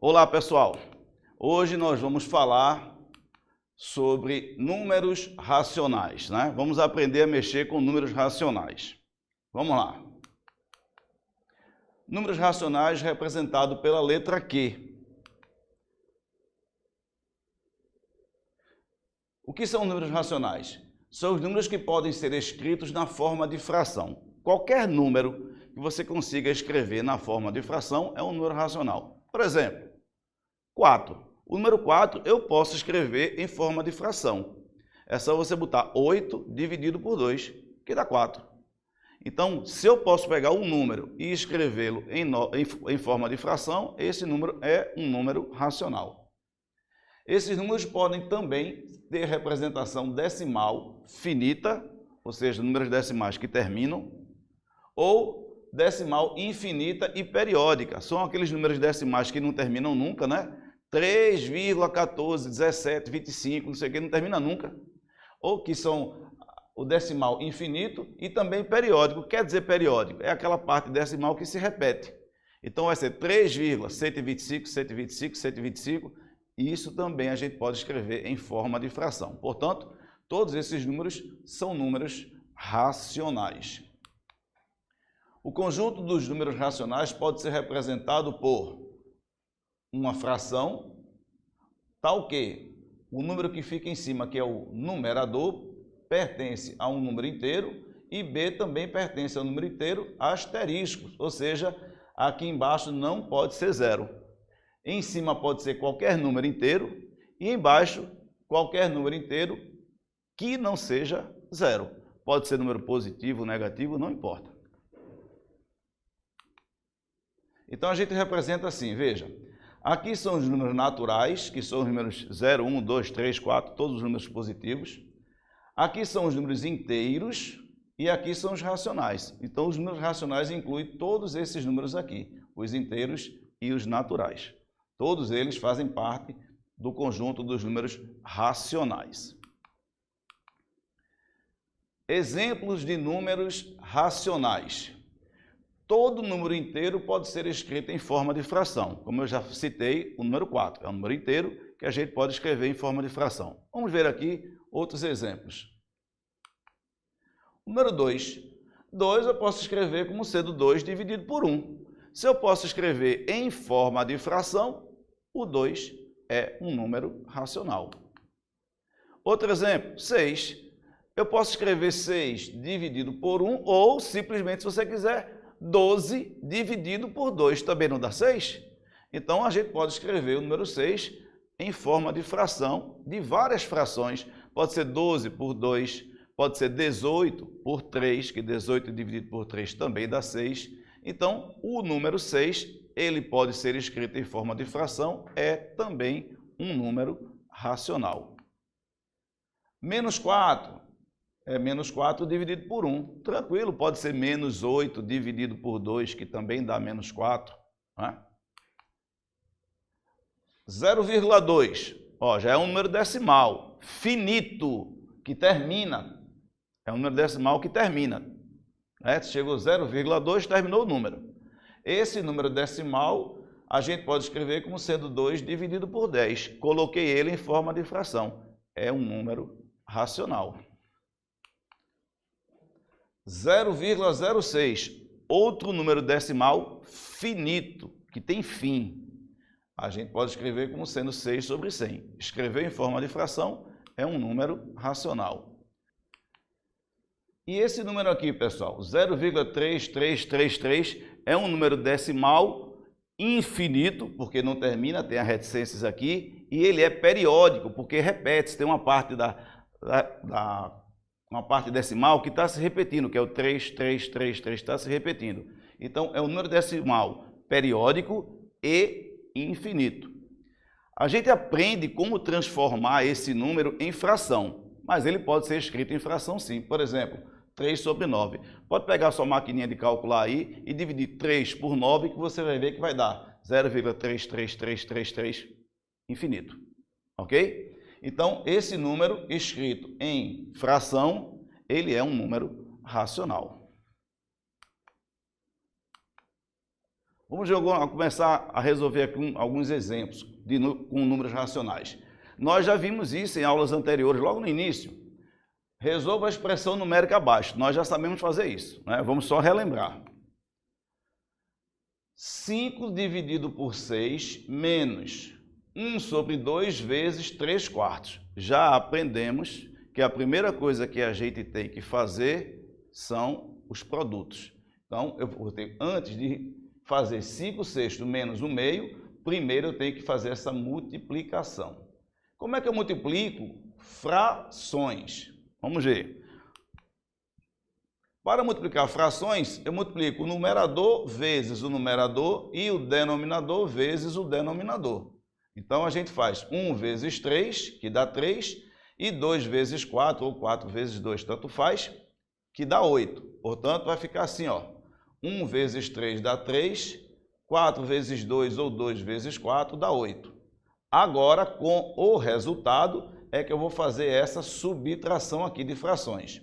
Olá pessoal, hoje nós vamos falar sobre números racionais, né? Vamos aprender a mexer com números racionais. Vamos lá. Números racionais representado pela letra Q. O que são números racionais? São os números que podem ser escritos na forma de fração. Qualquer número que você consiga escrever na forma de fração é um número racional. Por exemplo, 4. O número 4 eu posso escrever em forma de fração. É só você botar 8 dividido por 2, que dá 4. Então, se eu posso pegar um número e escrevê-lo em forma de fração, esse número é um número racional. Esses números podem também ter representação decimal finita, ou seja, números decimais que terminam, ou decimal infinita e periódica. São aqueles números decimais que não terminam nunca, né? 3,14, 17, 25, não sei o que, não termina nunca. Ou que são o decimal infinito e também periódico. O que quer dizer periódico? É aquela parte decimal que se repete. Então vai ser 3,125, 125, 125. E isso também a gente pode escrever em forma de fração. Portanto, todos esses números são números racionais. O conjunto dos números racionais pode ser representado por uma fração, tal que o número que fica em cima, que é o numerador, pertence a um número inteiro e B também pertence ao número inteiro asteriscos, ou seja, aqui embaixo não pode ser zero. Em cima pode ser qualquer número inteiro e embaixo qualquer número inteiro que não seja zero. Pode ser número positivo, negativo, não importa. Então a gente representa assim, veja, aqui são os números naturais, que são os números 0, 1, 2, 3, 4, todos os números positivos. Aqui são os números inteiros e aqui são os racionais. Então os números racionais incluem todos esses números aqui, os inteiros e os naturais. Todos eles fazem parte do conjunto dos números racionais. Exemplos de números racionais. Todo número inteiro pode ser escrito em forma de fração. Como eu já citei, o número 4 é um número inteiro que a gente pode escrever em forma de fração. Vamos ver aqui outros exemplos. O número 2. 2 eu posso escrever como sendo 2 dividido por 1. Se eu posso escrever em forma de fração, o 2 é um número racional. Outro exemplo, 6. Eu posso escrever 6 dividido por 1 ou, simplesmente, se você quiser, 12 dividido por 2 também não dá 6? Então, a gente pode escrever o número 6 em forma de fração, de várias frações. Pode ser 12 por 2, pode ser 18 por 3, que 18 dividido por 3 também dá 6. Então, o número 6, ele pode ser escrito em forma de fração, é também um número racional. Menos 4. É menos 4 dividido por 1. Tranquilo, pode ser menos 8 dividido por 2, que também dá menos 4. Né? 0,2. Já é um número decimal. Finito, que termina. É um número decimal que termina. Né? Chegou 0,2, terminou o número. Esse número decimal, a gente pode escrever como sendo 2 dividido por 10. Coloquei ele em forma de fração. É um número racional. 0,06, outro número decimal finito, que tem fim. A gente pode escrever como sendo 6 sobre 100. Escrever em forma de fração é um número racional. E esse número aqui, pessoal, 0,3333, é um número decimal infinito, porque não termina, tem as reticências aqui, e ele é periódico, porque repete-se, tem uma parte uma parte decimal que está se repetindo, que é o 3333, está se repetindo. Então, é um número decimal periódico e infinito. A gente aprende como transformar esse número em fração, mas ele pode ser escrito em fração sim. Por exemplo, 3 sobre 9. Pode pegar a sua maquininha de calcular aí e dividir 3 por 9, que você vai ver que vai dar 0,33333 infinito. Ok? Então, esse número escrito em fração, ele é um número racional. Vamos começar a resolver aqui alguns exemplos com números racionais. Nós já vimos isso em aulas anteriores, logo no início. Resolva a expressão numérica abaixo. Nós já sabemos fazer isso, né? Vamos só relembrar. 5 dividido por 6 menos 1 sobre 2 vezes 3 quartos. Já aprendemos que a primeira coisa que a gente tem que fazer são os produtos. Então, antes de fazer 5 sextos menos 1 meio, primeiro eu tenho que fazer essa multiplicação. Como é que eu multiplico frações? Vamos ver. Para multiplicar frações, eu multiplico o numerador vezes o numerador e o denominador vezes o denominador. Então, a gente faz 1 vezes 3, que dá 3, e 2 vezes 4, ou 4 vezes 2, tanto faz, que dá 8. Portanto, vai ficar assim, ó. 1 vezes 3 dá 3, 4 vezes 2, ou 2 vezes 4, dá 8. Agora, com o resultado, é que eu vou fazer essa subtração aqui de frações.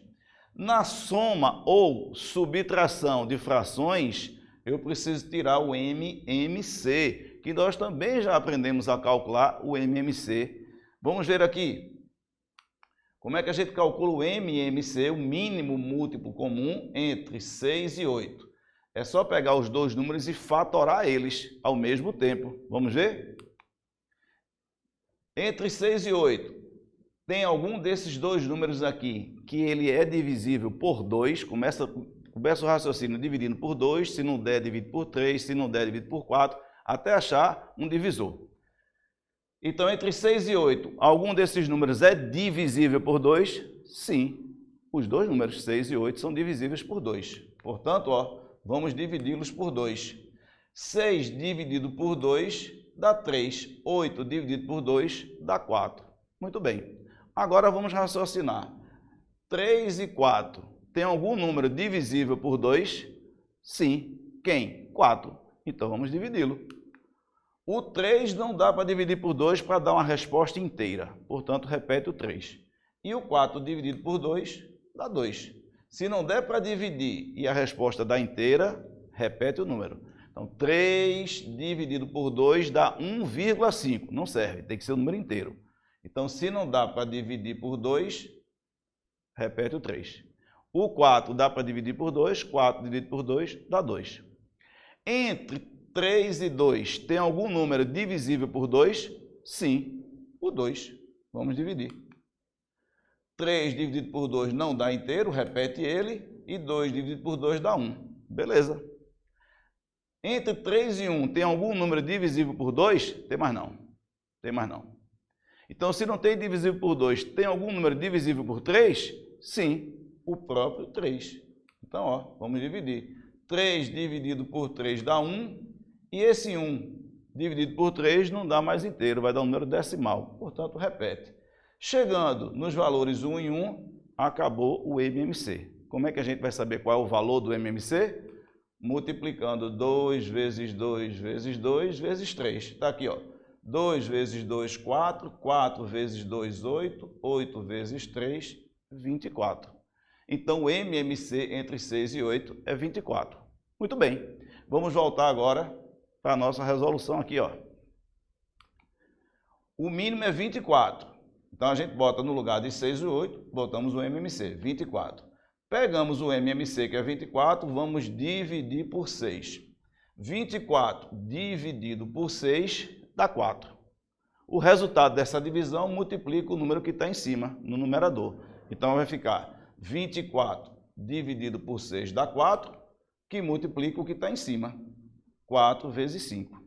Na soma ou subtração de frações, eu preciso tirar o MMC, que nós também já aprendemos a calcular o MMC. Vamos ver aqui. Como é que a gente calcula o MMC, o mínimo múltiplo comum entre 6 e 8? É só pegar os dois números e fatorar eles ao mesmo tempo. Vamos ver? Entre 6 e 8. Tem algum desses dois números aqui que ele é divisível por 2, começa o raciocínio dividindo por 2, se não der, divide por 3, se não der, divide por 4, até achar um divisor. Então, entre 6 e 8, algum desses números é divisível por 2? Sim, os dois números 6 e 8 são divisíveis por 2. Portanto, ó, vamos dividi-los por 2. 6 dividido por 2 dá 3, 8 dividido por 2 dá 4. Muito bem. Agora vamos raciocinar. 3 e 4. Tem algum número divisível por 2? Sim. Quem? 4. Então vamos dividi-lo. O 3 não dá para dividir por 2 para dar uma resposta inteira. Portanto, repete o 3. E o 4 dividido por 2 dá 2. Se não der para dividir e a resposta dá inteira, repete o número. Então, 3 dividido por 2 dá 1,5. Não serve, tem que ser o número inteiro. Então, se não dá para dividir por 2, repete o 3. O 4 dá para dividir por 2, 4 dividido por 2 dá 2. Entre 3 e 2, tem algum número divisível por 2? Sim, o 2. Vamos dividir. 3 dividido por 2 não dá inteiro, repete ele, e 2 dividido por 2 dá 1. Beleza. Entre 3 e 1, tem algum número divisível por 2? Tem mais não. Tem mais não. Então, se não tem divisível por 2, tem algum número divisível por 3? Sim, o próprio 3. Então, ó, vamos dividir. 3 dividido por 3 dá 1, e esse 1 dividido por 3 não dá mais inteiro, vai dar um número decimal. Portanto, repete. Chegando nos valores 1 e 1, acabou o MMC. Como é que a gente vai saber qual é o valor do MMC? Multiplicando 2 vezes 2 vezes 2 vezes 3. Está aqui, ó. 2 vezes 2, 4. 4 vezes 2, 8. 8 vezes 3, 24. Então, o MMC entre 6 e 8 é 24. Muito bem. Vamos voltar agora para a nossa resolução aqui, ó. O mínimo é 24. Então, a gente bota no lugar de 6 e 8, botamos o MMC, 24. Pegamos o MMC, que é 24, vamos dividir por 6. 24 dividido por 6 dá 4. O resultado dessa divisão multiplica o número que está em cima, no numerador. Então, vai ficar 24 dividido por 6 dá 4, que multiplica o que está em cima, 4 vezes 5.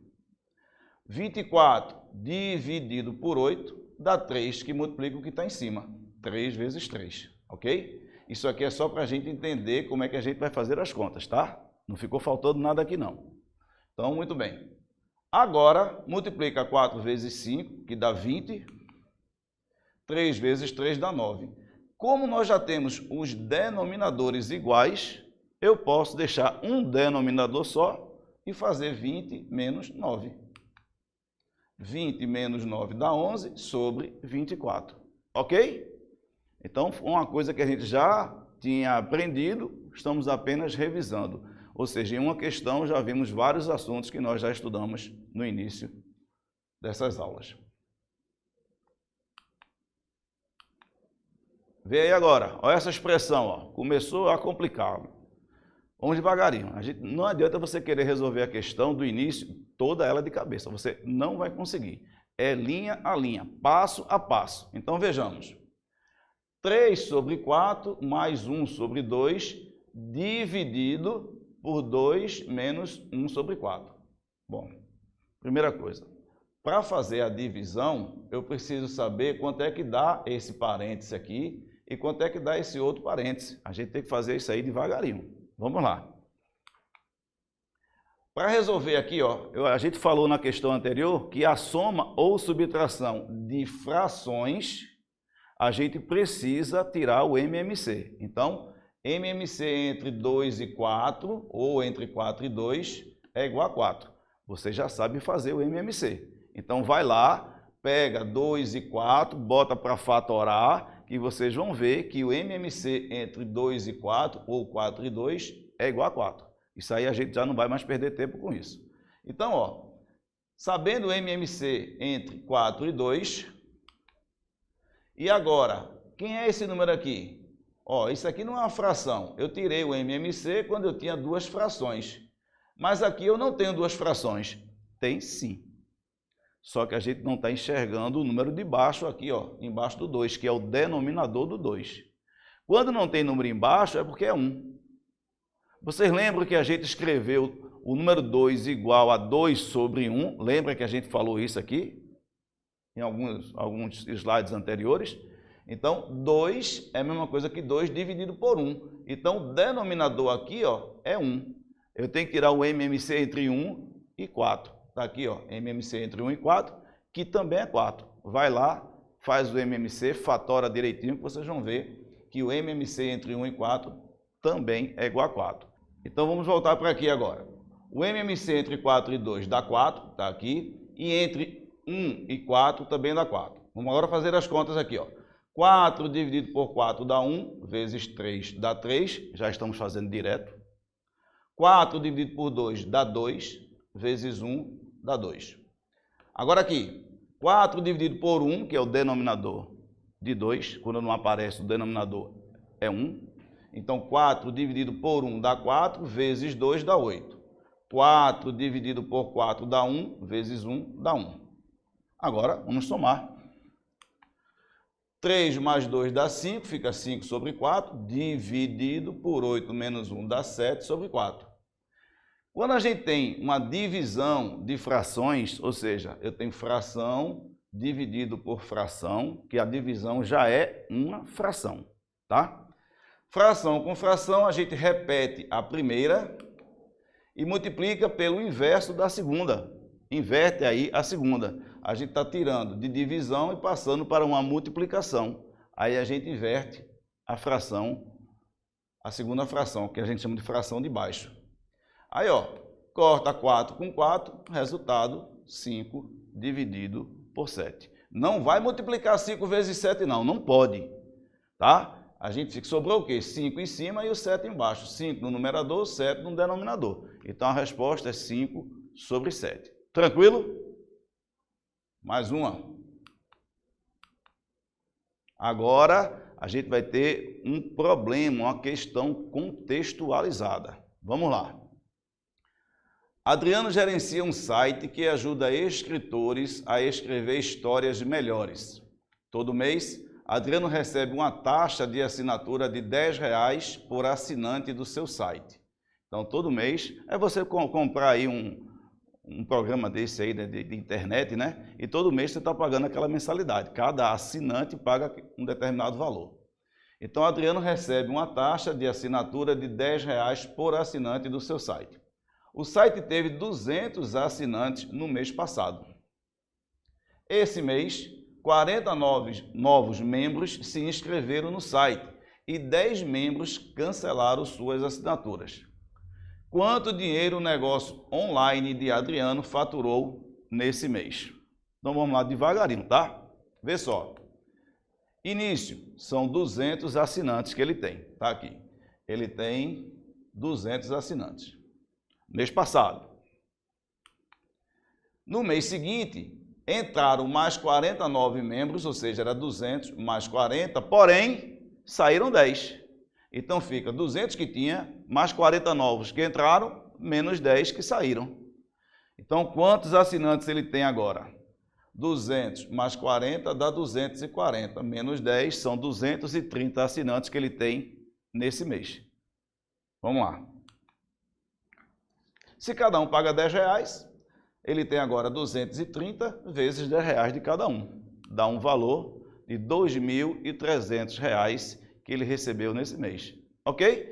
24 dividido por 8 dá 3, que multiplica o que está em cima, 3 vezes 3, ok? Isso aqui é só para a gente entender como é que a gente vai fazer as contas, tá? Não ficou faltando nada aqui, não. Então, muito bem. Agora, multiplica 4 vezes 5, que dá 20. 3 vezes 3 dá 9. Como nós já temos os denominadores iguais, eu posso deixar um denominador só e fazer 20 menos 9. 20 menos 9 dá 11 sobre 24. Ok? Então, uma coisa que a gente já tinha aprendido, estamos apenas revisando. Ou seja, em uma questão já vimos vários assuntos que nós já estudamos no início dessas aulas. Vê aí agora, olha essa expressão, ó, começou a complicar. Vamos devagarinho. Não adianta você querer resolver a questão do início, toda ela de cabeça. Você não vai conseguir. É linha a linha, passo a passo. Então vejamos. 3 sobre 4 mais 1 sobre 2 dividido por 2 menos 1 sobre 4. Bom, primeira coisa. Para fazer a divisão, eu preciso saber quanto é que dá esse parêntese aqui e quanto é que dá esse outro parêntese. A gente tem que fazer isso aí devagarinho. Vamos lá. Para resolver aqui, ó, a gente falou na questão anterior que a soma ou subtração de frações, a gente precisa tirar o MMC. Então, MMC entre 2 e 4, ou entre 4 e 2, é igual a 4. Você já sabe fazer o MMC. Então, vai lá, pega 2 e 4, bota para fatorar, que vocês vão ver que o MMC entre 2 e 4, ou 4 e 2, é igual a 4. Isso aí a gente já não vai mais perder tempo com isso. Então, ó, sabendo o MMC entre 4 e 2, e agora, quem é esse número aqui? Ó, isso aqui não é uma fração. Eu tirei o MMC quando eu tinha duas frações. Mas aqui eu não tenho duas frações. Tem sim. Só que a gente não está enxergando o número de baixo aqui, ó, embaixo do 2, que é o denominador do 2. Quando não tem número embaixo, é porque é 1. Vocês lembram que a gente escreveu o número 2 igual a 2 sobre 1? Lembra que a gente falou isso aqui? Em alguns slides anteriores? Então, 2 é a mesma coisa que 2 dividido por 1. Então, o denominador aqui, ó, é 1. Eu tenho que tirar o MMC entre 1 e 4. Está aqui, ó, MMC entre 1 e 4, que também é 4. Vai lá, faz o MMC, fatora direitinho, que vocês vão ver que o MMC entre 1 e 4 também é igual a 4. Então, vamos voltar para aqui agora. O MMC entre 4 e 2 dá 4, está aqui, e entre 1 e 4 também dá 4. Vamos agora fazer as contas aqui, ó. 4 dividido por 4 dá 1, vezes 3 dá 3, já estamos fazendo direto. 4 dividido por 2 dá 2, vezes 1 dá 2. Agora aqui, 4 dividido por 1, que é o denominador de 2, quando não aparece o denominador é 1. Então, 4 dividido por 1 dá 4, vezes 2 dá 8. 4 dividido por 4 dá 1, vezes 1 dá 1. Agora, vamos somar. 3 mais 2 dá 5, fica 5 sobre 4, dividido por 8 menos 1 dá 7 sobre 4. Quando a gente tem uma divisão de frações, ou seja, eu tenho fração dividido por fração, que a divisão já é uma fração, tá? Fração com fração, a gente repete a primeira e multiplica pelo inverso da segunda. Inverte aí a segunda. A gente está tirando de divisão e passando para uma multiplicação. Aí a gente inverte a fração, a segunda fração, que a gente chama de fração de baixo. Aí, ó, corta 4 com 4, resultado 5 dividido por 7. Não vai multiplicar 5 vezes 7 não, não pode, tá? A gente sobrou o quê? 5 em cima e o 7 embaixo. 5 no numerador, 7 no denominador. Então a resposta é 5 sobre 7. Tranquilo? Mais uma. Agora a gente vai ter um problema, uma questão contextualizada. Vamos lá. Adriano gerencia um site que ajuda escritores a escrever histórias melhores. Todo mês, Adriano recebe uma taxa de assinatura de R$10 por assinante do seu site. Então, todo mês, é você comprar aí um programa desse aí de internet, né? E todo mês você está pagando aquela mensalidade. Cada assinante paga um determinado valor. Então, Adriano recebe uma taxa de assinatura de R$10 por assinante do seu site. O site teve 200 assinantes no mês passado. Esse mês, 40 novos membros se inscreveram no site e 10 membros cancelaram suas assinaturas. Quanto dinheiro o negócio online de Adriano faturou nesse mês? Então vamos lá devagarinho, tá? Vê só. Início, são 200 assinantes que ele tem, tá aqui. Ele tem 200 assinantes. mês passado. No mês seguinte, entraram mais 49 membros, ou seja, era 200 mais 40, porém, saíram 10. Então, fica 200 que tinha, mais 40 novos que entraram, menos 10 que saíram. Então, quantos assinantes ele tem agora? 200 mais 40 dá 240, menos 10 são 230 assinantes que ele tem nesse mês. Vamos lá. Se cada um paga R$10, ele tem agora 230 vezes R$10 de cada um. Dá um valor de R$2.300 que ele recebeu nesse mês. Ok?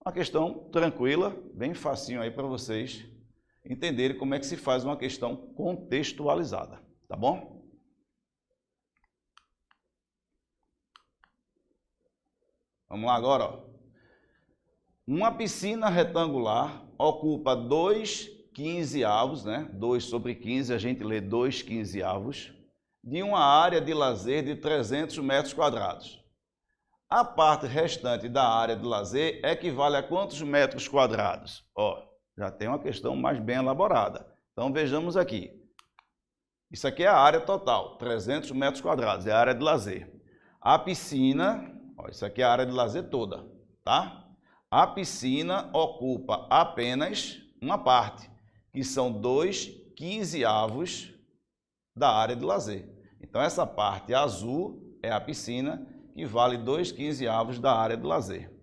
Uma questão tranquila, bem facinho aí para vocês entenderem como é que se faz uma questão contextualizada. Tá bom? Vamos lá agora, ó. Uma piscina retangular ocupa 2/15, né? 2 sobre 15, a gente lê 2/15, de uma área de lazer de 300 metros quadrados. A parte restante da área de lazer equivale a quantos metros quadrados? Ó, já tem uma questão mais bem elaborada. Então vejamos aqui. Isso aqui é a área total, 300 metros quadrados, é a área de lazer. A piscina, ó, isso aqui é a área de lazer toda, tá? A piscina ocupa apenas uma parte, que são 2/15 da área de lazer. Então, essa parte azul é a piscina, que vale 2/15 da área de lazer.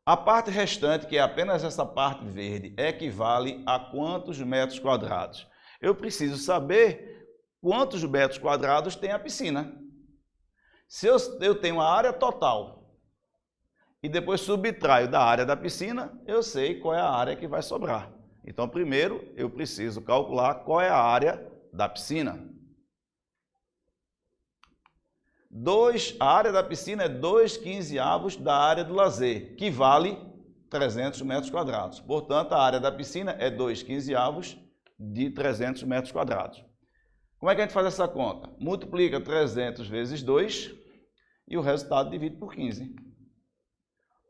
A parte restante, que é apenas essa parte verde, equivale a quantos metros quadrados? Eu preciso saber quantos metros quadrados tem a piscina. Se eu tenho a área total e depois subtraio da área da piscina, eu sei qual é a área que vai sobrar. Então, primeiro, eu preciso calcular qual é a área da piscina. A área da piscina é 2/15 da área do lazer, que vale 300 metros quadrados. Portanto, a área da piscina é 2/15 de 300 metros quadrados. Como é que a gente faz essa conta? Multiplica 300 vezes 2 e o resultado divide por 15.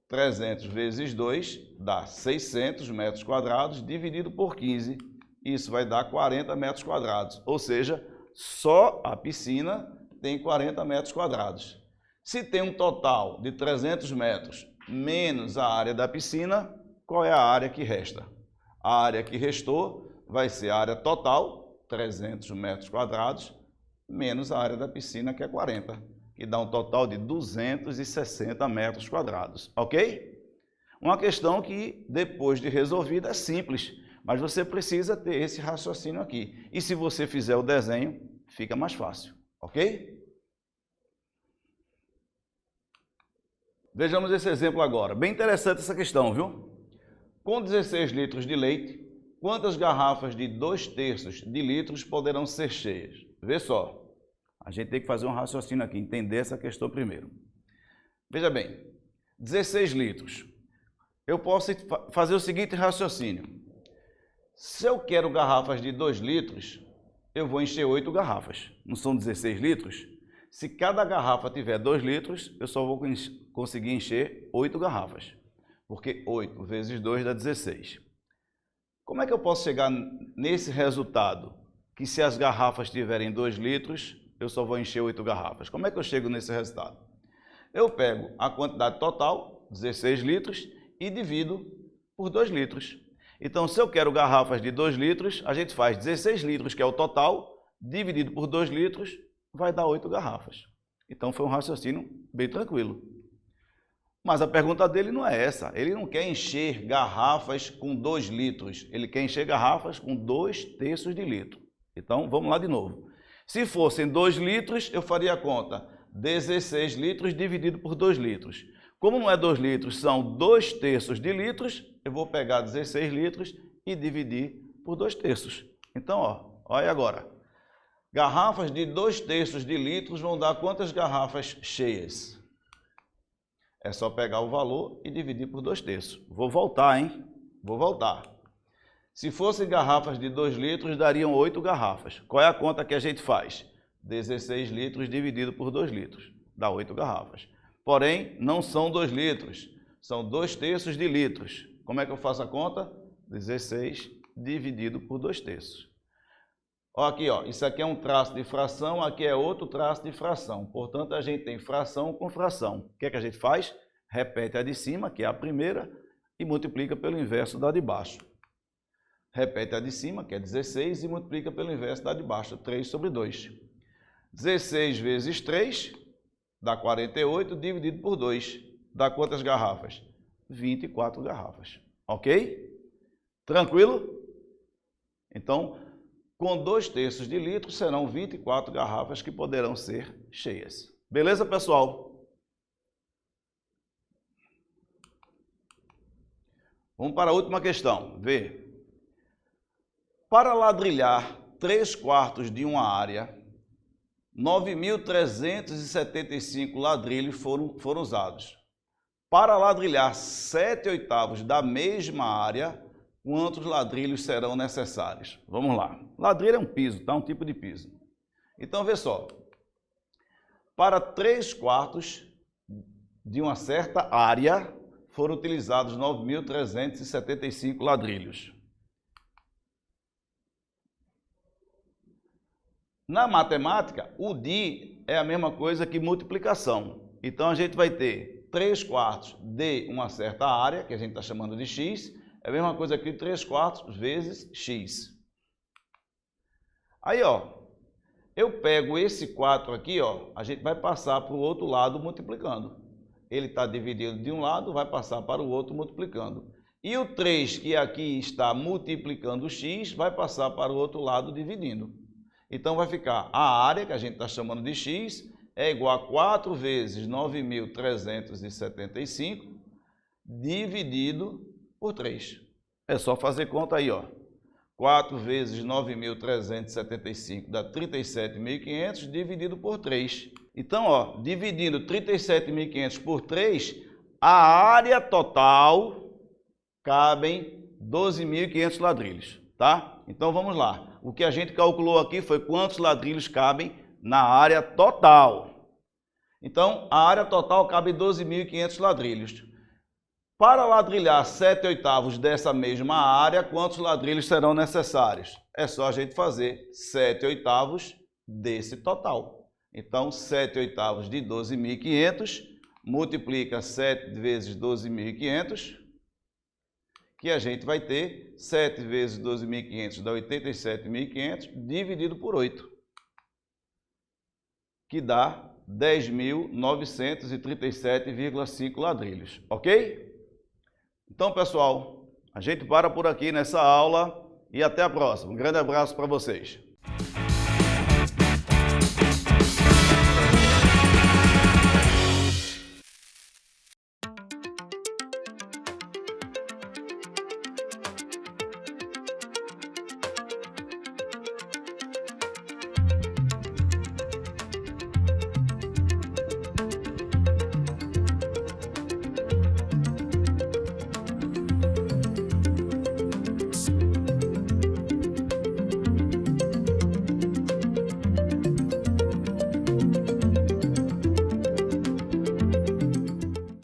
300 vezes 2 dá 600 metros quadrados, dividido por 15. Isso vai dar 40 metros quadrados, ou seja, só a piscina tem 40 metros quadrados. Se tem um total de 300 metros menos a área da piscina, qual é a área que resta? A área que restou vai ser a área total, 300 metros quadrados, menos a área da piscina, que é 40, que dá um total de 260 metros quadrados, ok? Uma questão que, depois de resolvida, é simples, mas você precisa ter esse raciocínio aqui. E se você fizer o desenho, fica mais fácil, ok? Vejamos esse exemplo agora. Bem interessante essa questão, viu? Com 16 litros de leite, quantas garrafas de 2/3 de litros poderão ser cheias? Vê só, a gente tem que fazer um raciocínio aqui, entender essa questão primeiro. Veja bem, 16 litros. Eu posso fazer o seguinte raciocínio. Se eu quero garrafas de 2 litros, eu vou encher 8 garrafas. Não são 16 litros? Se cada garrafa tiver 2 litros, eu só vou conseguir encher 8 garrafas. Porque 8 vezes 2 dá 16. Como é que eu posso chegar nesse resultado? Que se as garrafas tiverem 2 litros, eu só vou encher 8 garrafas. Como é que eu chego nesse resultado? Eu pego a quantidade total, 16 litros, e divido por 2 litros. Então, se eu quero garrafas de 2 litros, a gente faz 16 litros, que é o total, dividido por 2 litros, vai dar 8 garrafas. Então, foi um raciocínio bem tranquilo. Mas a pergunta dele não é essa. Ele não quer encher garrafas com 2 litros. Ele quer encher garrafas com 2/3 de litro. Então, vamos lá de novo. Se fossem 2 litros, eu faria a conta. 16 litros dividido por 2 litros. Como não é 2 litros, são 2/3 de litros, eu vou pegar 16 litros e dividir por 2/3. Então, ó, olha agora. Garrafas de 2/3 de litros vão dar quantas garrafas cheias? É só pegar o valor e dividir por 2/3. Vou voltar, hein? Vou voltar. Se fossem garrafas de 2 litros, dariam 8 garrafas. Qual é a conta que a gente faz? 16 litros dividido por 2 litros. Dá 8 garrafas. Porém, não são 2 litros. São 2/3 de litros. Como é que eu faço a conta? 16 dividido por 2/3. Ó, aqui, ó, isso aqui é um traço de fração, aqui é outro traço de fração. Portanto, a gente tem fração com fração. O que é que a gente faz? Repete a de cima, que é a primeira, e multiplica pelo inverso da de baixo. Repete a de cima, que é 16, e multiplica pelo inverso da de baixo, 3 sobre 2. 16 vezes 3 dá 48, dividido por 2. Dá quantas garrafas? 24 garrafas. Ok? Tranquilo? Então, com 2/3 de litro, serão 24 garrafas que poderão ser cheias. Beleza, pessoal? Vamos para a última questão. Vê. Para ladrilhar 3/4 de uma área, 9.375 ladrilhos foram usados. Para ladrilhar 7/8 da mesma área, quantos ladrilhos serão necessários? Vamos lá. Ladrilho é um piso, tá? Um tipo de piso. Então, vê só. Para 3/4 de uma certa área, foram utilizados 9.375 ladrilhos. Na matemática, o DI é a mesma coisa que multiplicação. Então, a gente vai ter 3/4 de uma certa área, que a gente está chamando de x, é a mesma coisa que 3/4 vezes x. Aí, ó, eu pego esse 4 aqui, ó, a gente vai passar para o outro lado multiplicando. Ele está dividido de um lado, vai passar para o outro multiplicando. E o 3, que aqui está multiplicando o x, vai passar para o outro lado dividindo. Então, vai ficar a área, que a gente está chamando de x, é igual a 4 vezes 9.375 dividido por 3. É só fazer conta aí, ó. 4 vezes 9.375 dá 37.500 dividido por 3. Então, ó, dividindo 37.500 por 3, a área total cabem 12.500 ladrilhos, tá? Então, vamos lá. O que a gente calculou aqui foi quantos ladrilhos cabem na área total. Então, a área total cabe 12.500 ladrilhos. Para ladrilhar 7/8 dessa mesma área, quantos ladrilhos serão necessários? É só a gente fazer 7/8 desse total. Então, 7/8 de 12.500, multiplica 7 vezes 12.500, que a gente vai ter 7 vezes 12.500 dá 87.500, dividido por 8, que dá 10.937,5 ladrilhos, ok? Então, pessoal, a gente para por aqui nessa aula e até a próxima. Um grande abraço para vocês.